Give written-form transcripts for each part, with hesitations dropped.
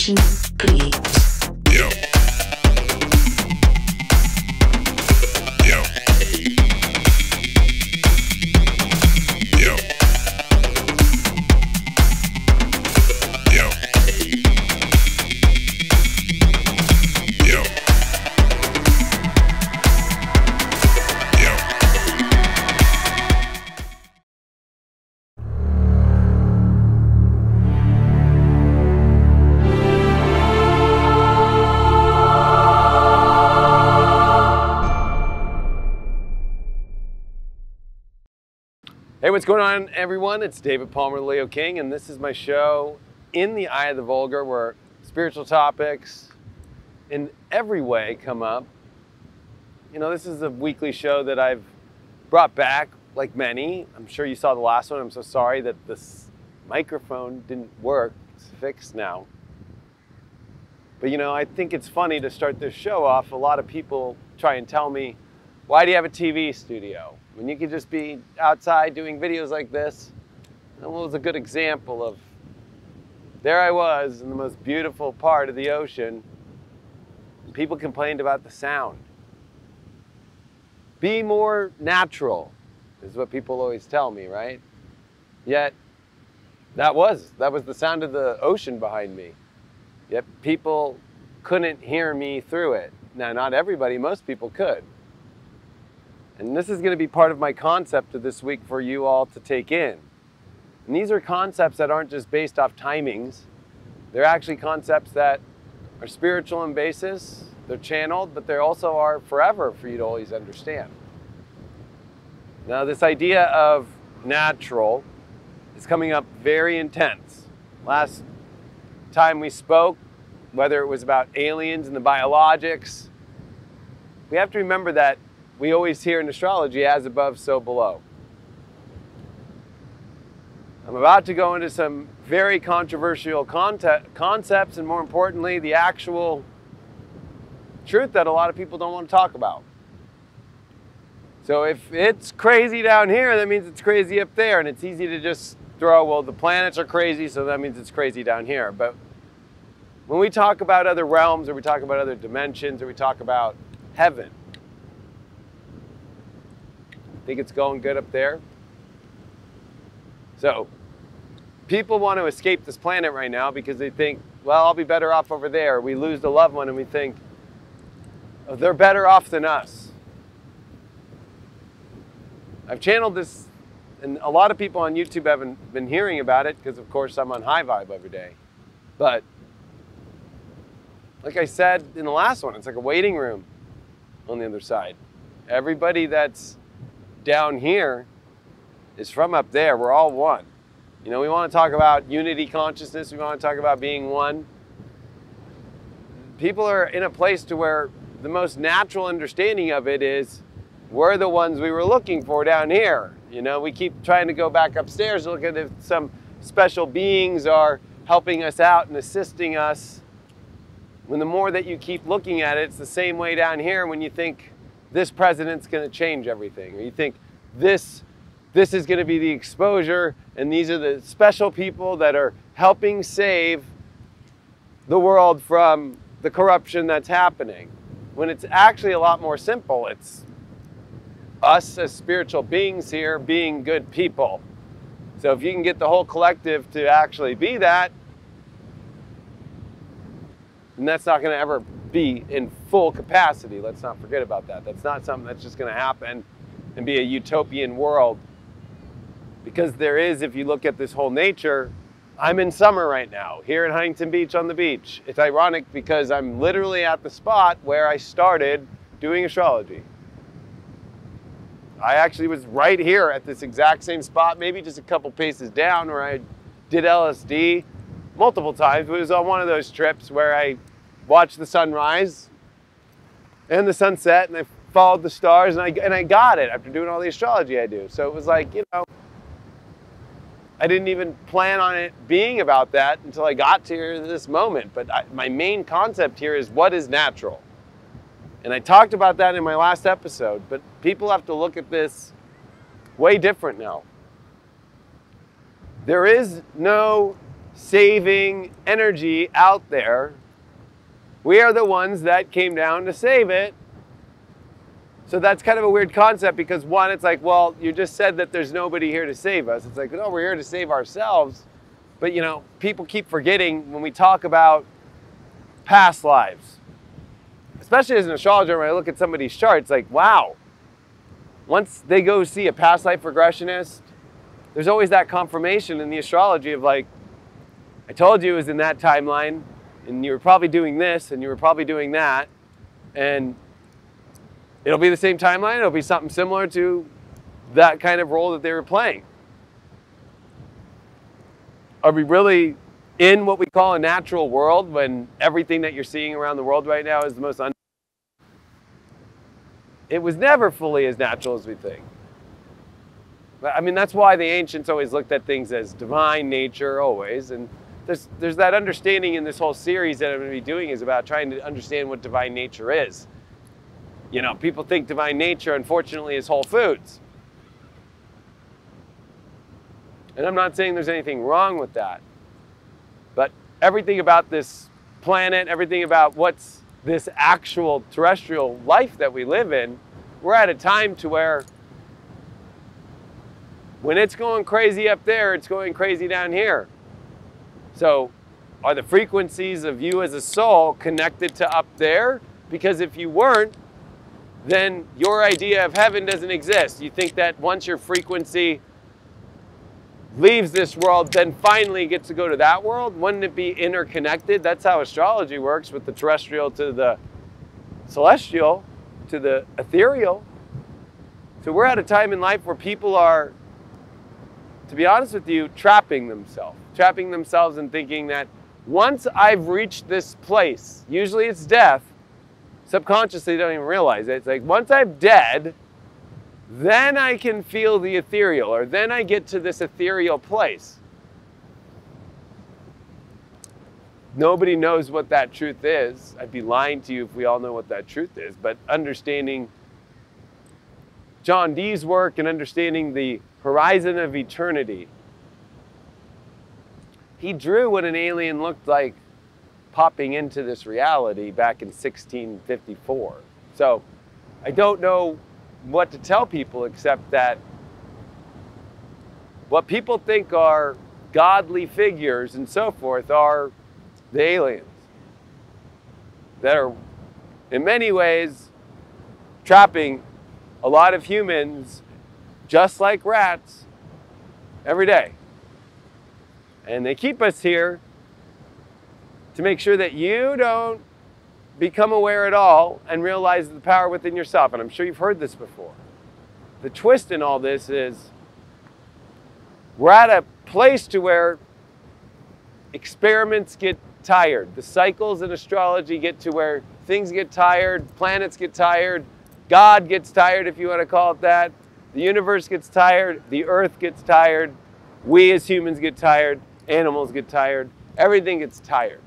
Ignition complete. Yo. Yo. Yo. Yo. Yo. Yo. Hey, what's going on, everyone? It's David Palmer, Leo King, and this is my show, In the Eye of the Vulgar, where spiritual topics in every way come up. You know, this is a weekly show that I've brought back, like many. I'm sure you saw the last one. I'm so sorry that this microphone didn't work. It's fixed now. But, you know, I think it's funny to start this show off. A lot of people try and tell me, why do you have a TV studio when you could just be outside doing videos like this? And it was a good example of, there I was in the most beautiful part of the ocean, and people complained about the sound. Be more natural is what people always tell me, right? Yet, that was the sound of the ocean behind me. Yet people couldn't hear me through it. Now, not everybody, most people could. And this is going to be part of my concept of this week for you all to take in. And these are concepts that aren't just based off timings. They're actually concepts that are spiritual in basis. They're channeled, but they also are forever for you to always understand. Now, this idea of natural is coming up very intense. Last time we spoke, whether it was about aliens and the biologics, we have to remember that we always hear in astrology, as above, so below. I'm about to go into some very controversial concepts, and more importantly, the actual truth that a lot of people don't want to talk about. So if it's crazy down here, that means it's crazy up there, and it's easy to just throw, well, the planets are crazy, so that means it's crazy down here. But when we talk about other realms, or we talk about other dimensions, or we talk about heaven, think it's going good up there? So, people want to escape this planet right now because they think, well, I'll be better off over there. We lose a loved one and we think, oh, they're better off than us. I've channeled this, and a lot of people on YouTube haven't been hearing about it because, of course, I'm on high vibe every day. But, like I said in the last one, it's like a waiting room on the other side. Everybody that's down here is from up there. We're all one. You know, we want to talk about unity consciousness. We want to talk about being one. People are in a place to where the most natural understanding of it is we're the ones we were looking for down here. You know, we keep trying to go back upstairs to look at if some special beings are helping us out and assisting us. When the more that you keep looking at it, it's the same way down here when you think this president's going to change everything, or you think this is going to be the exposure, and these are the special people that are helping save the world from the corruption that's happening. When it's actually a lot more simple. It's us as spiritual beings here being good people. So if you can get the whole collective to actually be that, then that's not going to ever be in full capacity. Let's not forget about that. That's not something that's just going to happen and be a utopian world. Because there is, if you look at this whole nature, I'm in summer right now, here in Huntington Beach on the beach. It's ironic because I'm literally at the spot where I started doing astrology. I actually was right here at this exact same spot, maybe just a couple paces down, where I did LSD multiple times. It was on one of those trips where I watched the sunrise and the sunset, and I followed the stars, and I got it after doing all the astrology I do. So it was like, you know, I didn't even plan on it being about that until I got to this moment. But my main concept here is what is natural. And I talked about that in my last episode, but people have to look at this way different now. There is no saving energy out there. We are the ones that came down to save it. So that's kind of a weird concept because one, it's like, well, you just said that there's nobody here to save us. It's like, no, we're here to save ourselves. But you know, people keep forgetting when we talk about past lives, especially as an astrologer, when I look at somebody's chart, it's like, wow. Once they go see a past life regressionist, there's always that confirmation in the astrology of like, I told you it was in that timeline, and you were probably doing this, and you were probably doing that, and it'll be the same timeline, it'll be something similar to that kind of role that they were playing. Are we really in what we call a natural world when everything that you're seeing around the world right now is the most It was never fully as natural as we think. I mean, that's why the ancients always looked at things as divine nature, always. And there's that understanding in this whole series that I'm going to be doing is about trying to understand what divine nature is. You know, people think divine nature, unfortunately, is whole foods. And I'm not saying there's anything wrong with that. But everything about this planet, everything about what's this actual terrestrial life that we live in, we're at a time to where when it's going crazy up there, it's going crazy down here. So are the frequencies of you as a soul connected to up there? Because if you weren't, then your idea of heaven doesn't exist. You think that once your frequency leaves this world, then finally gets to go to that world? Wouldn't it be interconnected? That's how astrology works, with the terrestrial to the celestial to the ethereal. So we're at a time in life where people are, to be honest with you, trapping themselves in thinking that once I've reached this place, usually it's death, subconsciously they don't even realize it. It's like, once I'm dead, then I can feel the ethereal, or then I get to this ethereal place. Nobody knows what that truth is. I'd be lying to you if we all know what that truth is. But understanding John Dee's work and understanding the horizon of eternity, he drew what an alien looked like popping into this reality back in 1654. So I don't know what to tell people except that what people think are godly figures and so forth are the aliens that are in many ways trapping a lot of humans just like rats every day. And they keep us here to make sure that you don't become aware at all and realize the power within yourself. And I'm sure you've heard this before. The twist in all this is we're at a place to where experiments get tired. The cycles in astrology get to where things get tired, planets get tired, God gets tired, if you want to call it that. The universe gets tired, the earth gets tired, we as humans get tired, animals get tired, everything gets tired.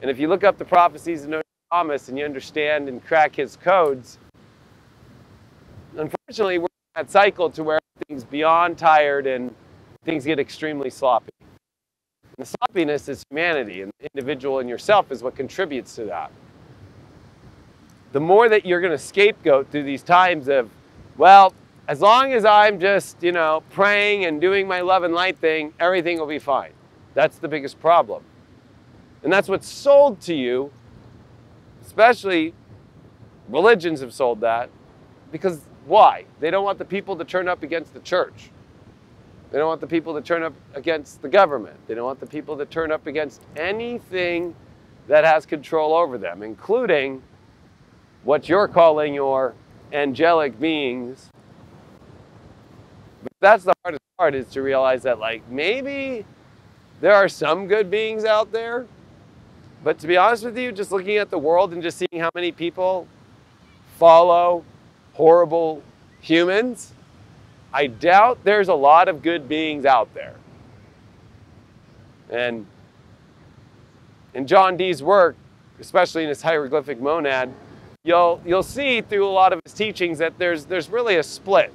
And if you look up the prophecies of Nostradamus and you understand and crack his codes, unfortunately, we're in that cycle to where things beyond tired and things get extremely sloppy. And the sloppiness is humanity, and the individual in yourself is what contributes to that. The more that you're going to scapegoat through these times of, well, as long as I'm just, you know, praying and doing my love and light thing, everything will be fine. That's the biggest problem. And that's what's sold to you, especially religions have sold that. Because why? They don't want the people to turn up against the church. They don't want the people to turn up against the government. They don't want the people to turn up against anything that has control over them, including what you're calling your angelic beings. But that's the hardest part, is to realize that, like, maybe there are some good beings out there. But to be honest with you, just looking at the world and just seeing how many people follow horrible humans, I doubt there's a lot of good beings out there. And in John Dee's work, especially in his hieroglyphic monad, you'll see through a lot of his teachings that there's really a split.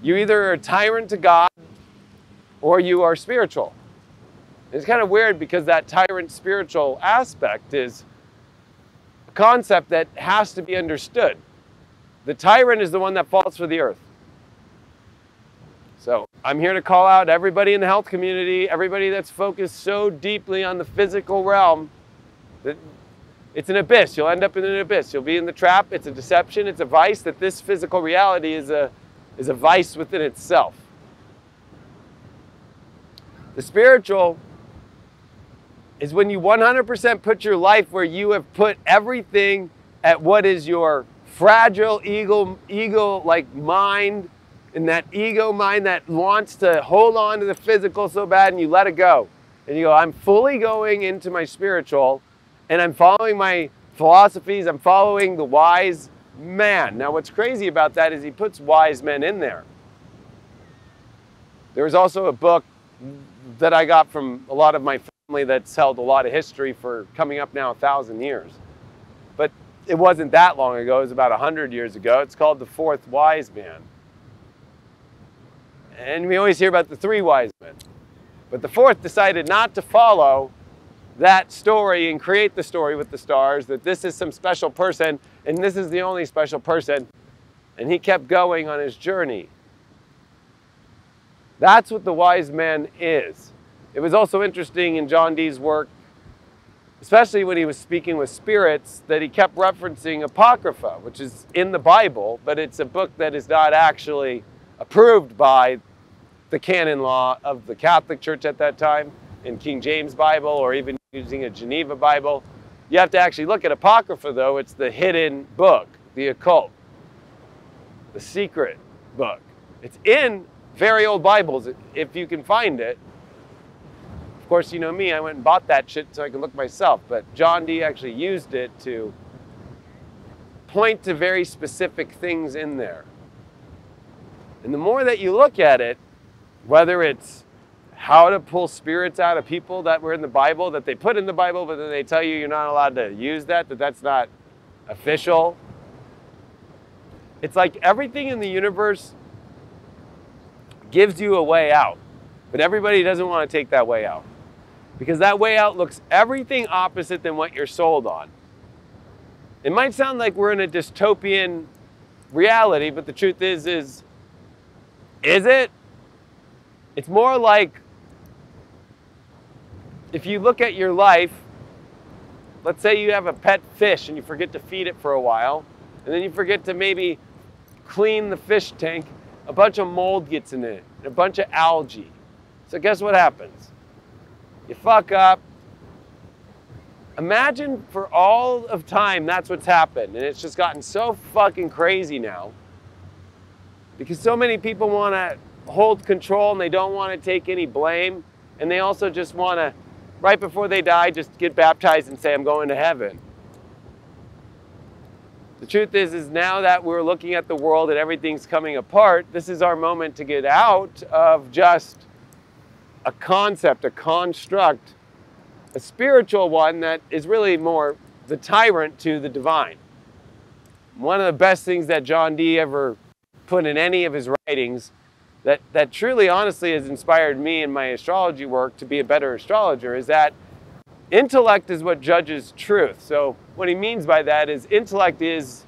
You either are a tyrant to God, or you are spiritual. It's kind of weird because that tyrant spiritual aspect is a concept that has to be understood. The tyrant is the one that falls for the earth. So I'm here to call out everybody in the health community, everybody that's focused so deeply on the physical realm that it's an abyss. You'll end up in an abyss. You'll be in the trap. It's a deception. It's a vice, that this physical reality is a vice within itself. The spiritual is when you 100% put your life where you have put everything at what is your fragile ego-like mind, and that ego mind that wants to hold on to the physical so bad, and you let it go. And you go, I'm fully going into my spiritual, and I'm following my philosophies, I'm following the wise man. Now what's crazy about that is he puts wise men in there. There was also a book that I got from a lot of my family that's held a lot of history for coming up now 1,000 years. But it wasn't that long ago, it was about 100 years ago. It's called The Fourth Wise Man. And we always hear about the three wise men. But the fourth decided not to follow that story and create the story with the stars, that this is some special person and this is the only special person. And he kept going on his journey. That's what the wise man is. It was also interesting in John Dee's work, especially when he was speaking with spirits, that he kept referencing Apocrypha, which is in the Bible, but it's a book that is not actually approved by the canon law of the Catholic Church at that time, in King James Bible, or even using a Geneva Bible. You have to actually look at Apocrypha, though. It's the hidden book, the occult, the secret book. It's in very old Bibles, if you can find it. Of course, you know me, I went and bought that shit so I could look myself, but John Dee actually used it to point to very specific things in there. And the more that you look at it, whether it's how to pull spirits out of people that were in the Bible, that they put in the Bible, but then they tell you you're not allowed to use that, that's not official. It's like everything in the universe gives you a way out, but everybody doesn't want to take that way out, because that way out looks everything opposite than what you're sold on. It might sound like we're in a dystopian reality, but the truth is it? It's more like, if you look at your life, let's say you have a pet fish and you forget to feed it for a while, and then you forget to maybe clean the fish tank, a bunch of mold gets in it, and a bunch of algae. So guess what happens? You fuck up. Imagine for all of time that's what's happened, and it's just gotten so fucking crazy now, because so many people want to hold control and they don't want to take any blame, and they also just want to, right before they die, just get baptized and say, I'm going to heaven. The truth is now that we're looking at the world and everything's coming apart, this is our moment to get out of just a concept, a construct, a spiritual one that is really more the tyrant to the divine. One of the best things that John Dee ever put in any of his writings that truly, honestly, has inspired me in my astrology work to be a better astrologer is that intellect is what judges truth. So what he means by that is intellect is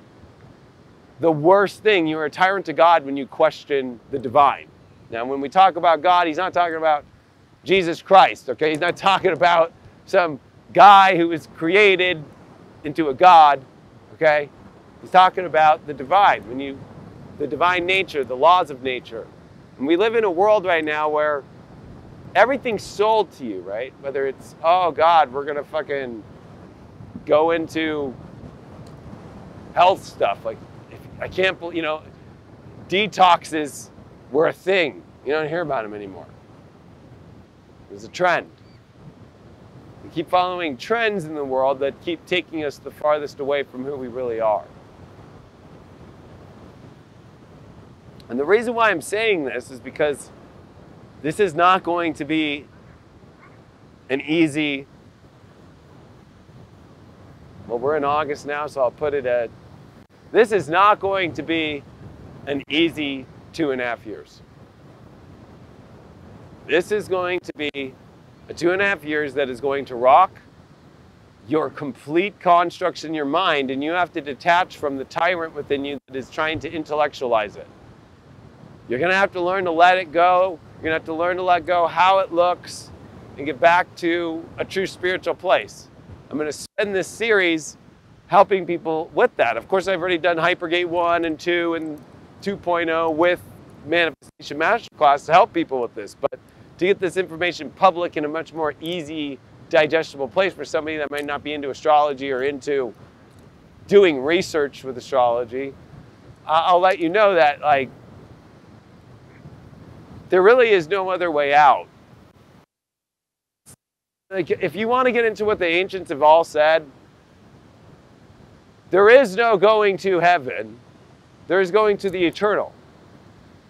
the worst thing. You're a tyrant to God when you question the divine. Now, when we talk about God, he's not talking about Jesus Christ, okay? He's not talking about some guy who was created into a God, okay? He's talking about the divine, the divine nature, the laws of nature. And we live in a world right now where everything's sold to you, right? Whether it's, oh God, we're gonna fucking go into health stuff. Like, I can't believe, you know, detoxes were a thing. You don't hear about them anymore. There's a trend. We keep following trends in the world that keep taking us the farthest away from who we really are. And the reason why I'm saying this is because this is not going to be an easy, well, we're in August now, so I'll put it at, this is not going to be an easy 2.5 years. This is going to be a 2.5 years that is going to rock your complete constructs in your mind, and you have to detach from the tyrant within you that is trying to intellectualize it. You're going to have to learn to let it go. You're going to have to learn to let go how it looks and get back to a true spiritual place. I'm going to spend this series helping people with that. Of course, I've already done HYPERGATE 1 and 2 and 2.0 with Manifestation Masterclass to help people with this. But to get this information public in a much more easy, digestible place for somebody that might not be into astrology or into doing research with astrology, I'll let you know that, like, there really is no other way out. Like, if you want to get into what the ancients have all said, there is no going to heaven. There is going to the eternal.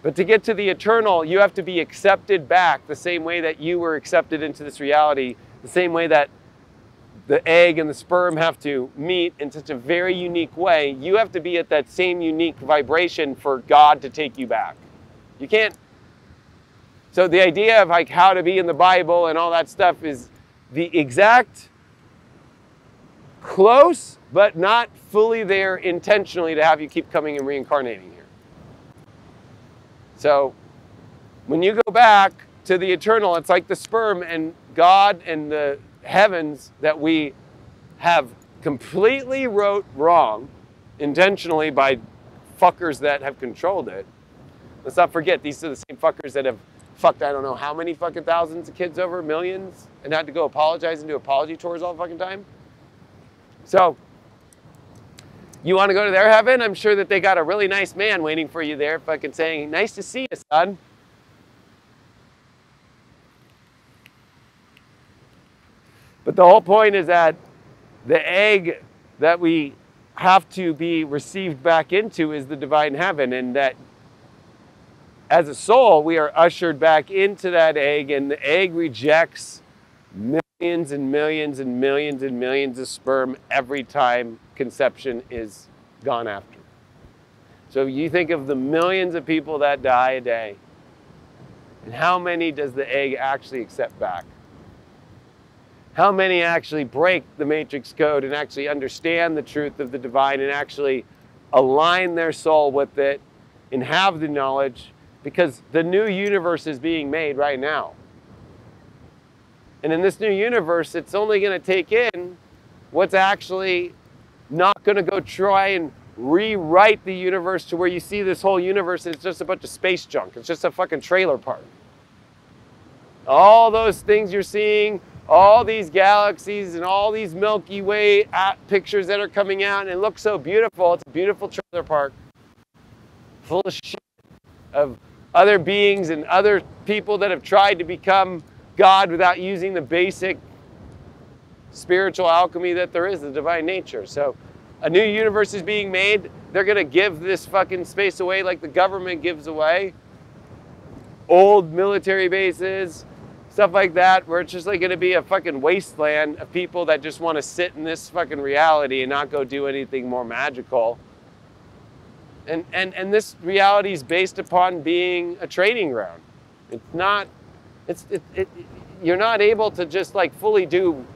But to get to the eternal, you have to be accepted back the same way that you were accepted into this reality, the same way that the egg and the sperm have to meet in such a very unique way. You have to be at that same unique vibration for God to take you back. You can't. So the idea of like how to be in the Bible and all that stuff is the exact close, but not fully there intentionally to have you keep coming and reincarnating here. So when you go back to the eternal, it's like the sperm and God and the heavens that we have completely wrote wrong intentionally by fuckers that have controlled it. Let's not forget, these are the same fuckers that have fucked I don't know how many fucking thousands of kids over, millions, and had to go apologize and do apology tours all the fucking time. So you want to go to their heaven? I'm sure that they got a really nice man waiting for you there, fucking saying, "Nice to see you, son." But the whole point is that the egg that we have to be received back into is the divine heaven, and that as a soul, we are ushered back into that egg, and the egg rejects millions and millions and millions and millions of sperm every time conception is gone after. So you think of the millions of people that die a day, and how many does the egg actually accept back? How many actually break the matrix code and actually understand the truth of the divine and actually align their soul with it and have the knowledge? Because the new universe is being made right now. And in this new universe, it's only going to take in what's actually not going to go try and rewrite the universe to where you see this whole universe and it's just a bunch of space junk. It's just a fucking trailer park. All those things you're seeing, all these galaxies and all these Milky Way pictures that are coming out, and it looks so beautiful. It's a beautiful trailer park full of shit of other beings and other people that have tried to become God without using the basic spiritual alchemy that there is, the divine nature. So a new universe is being made. They're going to give this fucking space away like the government gives away old military bases, stuff like that, where it's just like going to be a fucking wasteland of people that just want to sit in this fucking reality and not go do anything more magical. And this reality is based upon being a training ground. It's not, you're not able to just like fully do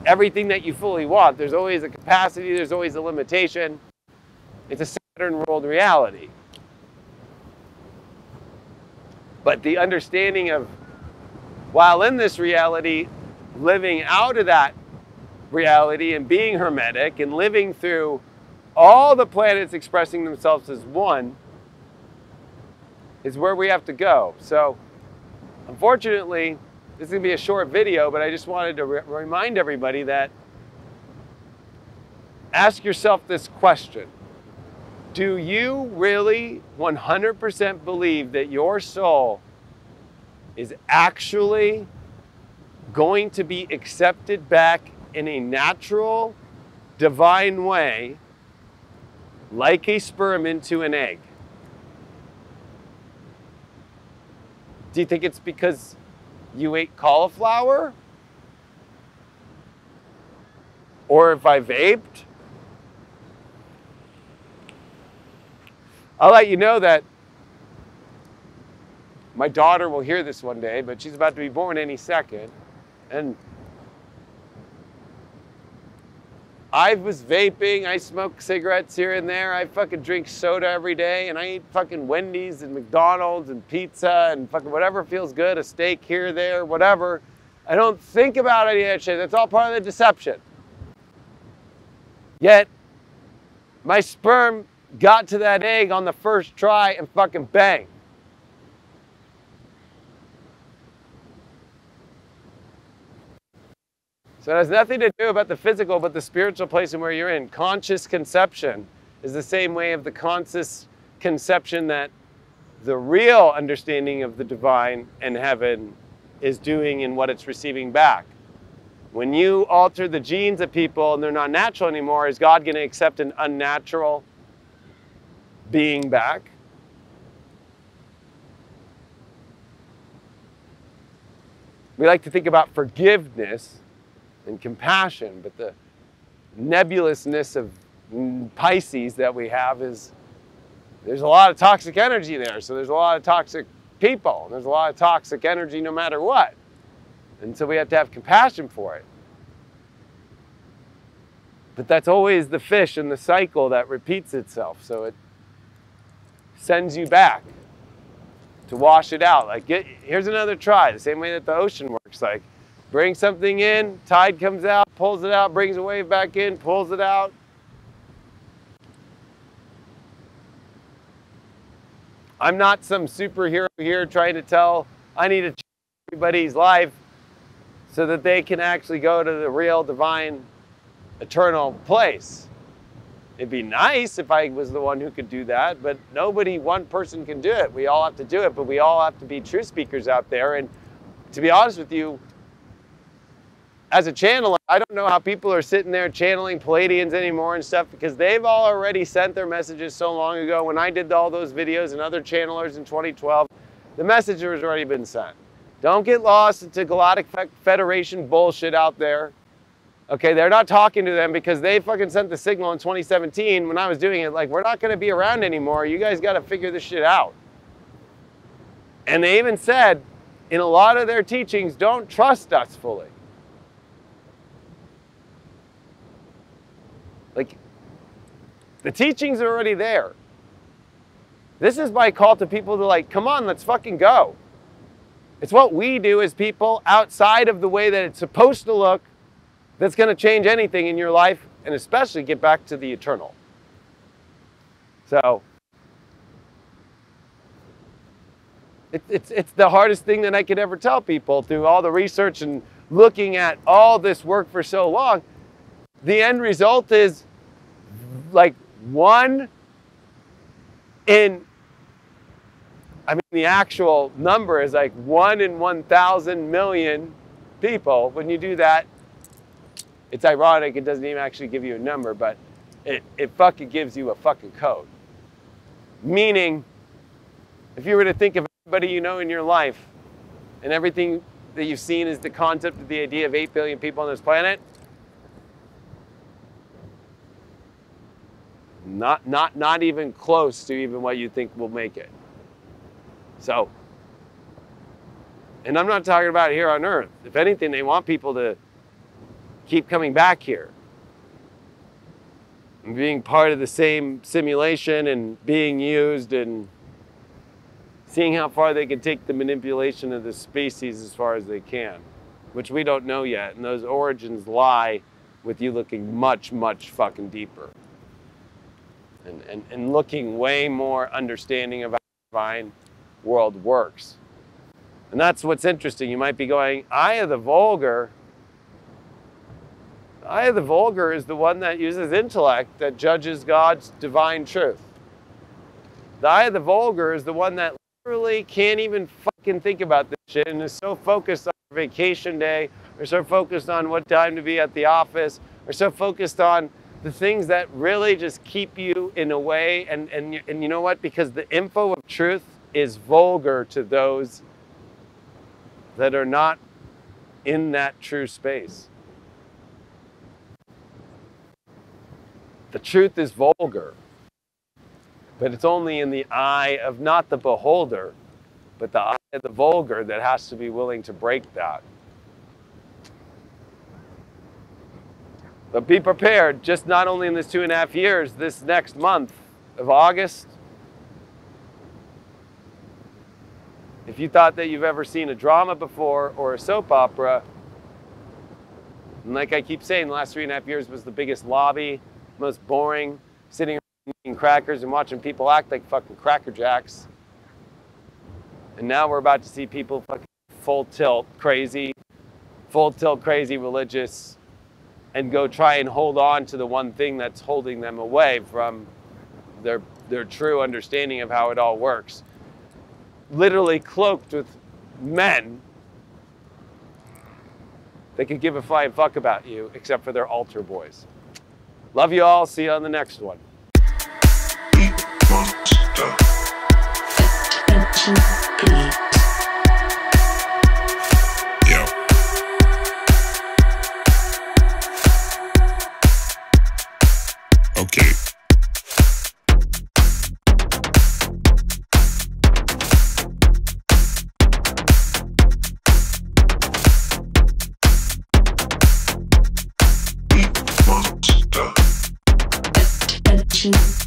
everything that you fully want. There's always a capacity, there's always a limitation. It's a Saturn world reality. But the understanding of, while in this reality, living out of that reality and being hermetic and living through all the planets expressing themselves as one, is where we have to go. So, unfortunately, this is going to be a short video, but I just wanted to remind everybody that ask yourself this question. Do you really 100% believe that your soul is actually going to be accepted back in a natural, divine way, like a sperm into an egg? Do you think it's because you ate cauliflower? Or if I vaped? I'll let you know that My daughter will hear this one day, but she's about to be born any second. And I was vaping, I smoke cigarettes here and there, I fucking drink soda every day, and I eat fucking Wendy's and McDonald's and pizza and fucking whatever feels good, a steak here, there, whatever. I don't think about any of that shit. That's all part of the deception. Yet, my sperm got to that egg on the first try and fucking bang. So it has nothing to do about the physical, but the spiritual place and where you're in. Conscious conception is the same way of the conscious conception that the real understanding of the divine and heaven is doing in what it's receiving back. When you alter the genes of people and they're not natural anymore, is God going to accept an unnatural being back? We like to think about forgiveness and compassion, but the nebulousness of Pisces that we have is there's a lot of toxic energy there. So there's a lot of toxic people, and there's a lot of toxic energy no matter what. And so we have to have compassion for it. But that's always the fish in the cycle that repeats itself. So it sends you back to wash it out. Like, here's another try, the same way that the ocean works. Like, bring something in, tide comes out, pulls it out, brings a wave back in, pulls it out. I'm not some superhero here trying to tell I need to change everybody's life so that they can actually go to the real divine eternal place. It'd be nice if I was the one who could do that, but nobody, one person can do it. We all have to do it, but we all have to be truth speakers out there. And to be honest with you, as a channeler, I don't know how people are sitting there channeling Palladians anymore and stuff, because they've all already sent their messages so long ago. When I did all those videos and other channelers in 2012, the message has already been sent. Don't get lost into Galactic Federation bullshit out there. Okay, they're not talking to them because they fucking sent the signal in 2017 when I was doing it, like, we're not going to be around anymore. You guys got to figure this shit out. And they even said in a lot of their teachings, don't trust us fully. Like, the teachings are already there. This is my call to people to, like, come on, let's fucking go. It's what we do as people outside of the way that it's supposed to look that's going to change anything in your life, and especially get back to the eternal. So, it's the hardest thing that I could ever tell people through all the research and looking at all this work for so long. The end result is like one in, I mean, the actual number is like 1 in 1,000 million people. When you do that, it's ironic, it doesn't even actually give you a number, but it fucking gives you a fucking code. Meaning, if you were to think of everybody you know in your life, and everything that you've seen is the concept of the idea of 8 billion people on this planet, not even close to even what you think will make it. So, and I'm not talking about here on Earth. If anything, they want people to keep coming back here and being part of the same simulation and being used and seeing how far they can take the manipulation of the species as far as they can, which we don't know yet. And those origins lie with you looking much, much fucking deeper and looking way more understanding of how the divine world works. And that's what's interesting. You might be going, Eye of the Vulgar. The Eye of the Vulgar is the one that uses intellect that judges God's divine truth. The Eye of the Vulgar is the one that literally can't even fucking think about this shit and is so focused on vacation day, or so focused on what time to be at the office, or so focused on the things that really just keep you in a way. And you know what? Because the info of truth is vulgar to those that are not in that true space. The truth is vulgar, but it's only in the eye of not the beholder, but the eye the vulgar that has to be willing to break that. But be prepared, just not only in this 2.5 years, this next month of August. If you thought that you've ever seen a drama before or a soap opera, and like I keep saying, the last 3.5 years was the biggest lobby, most boring, sitting around eating crackers and watching people act like fucking Cracker Jacks. And now we're about to see people fucking full tilt crazy religious, and go try and hold on to the one thing that's holding them away from their true understanding of how it all works. Literally cloaked with men that could give a flying fuck about you, except for their altar boys. Love you all. See you on the next one. Yo. Okay. Attention.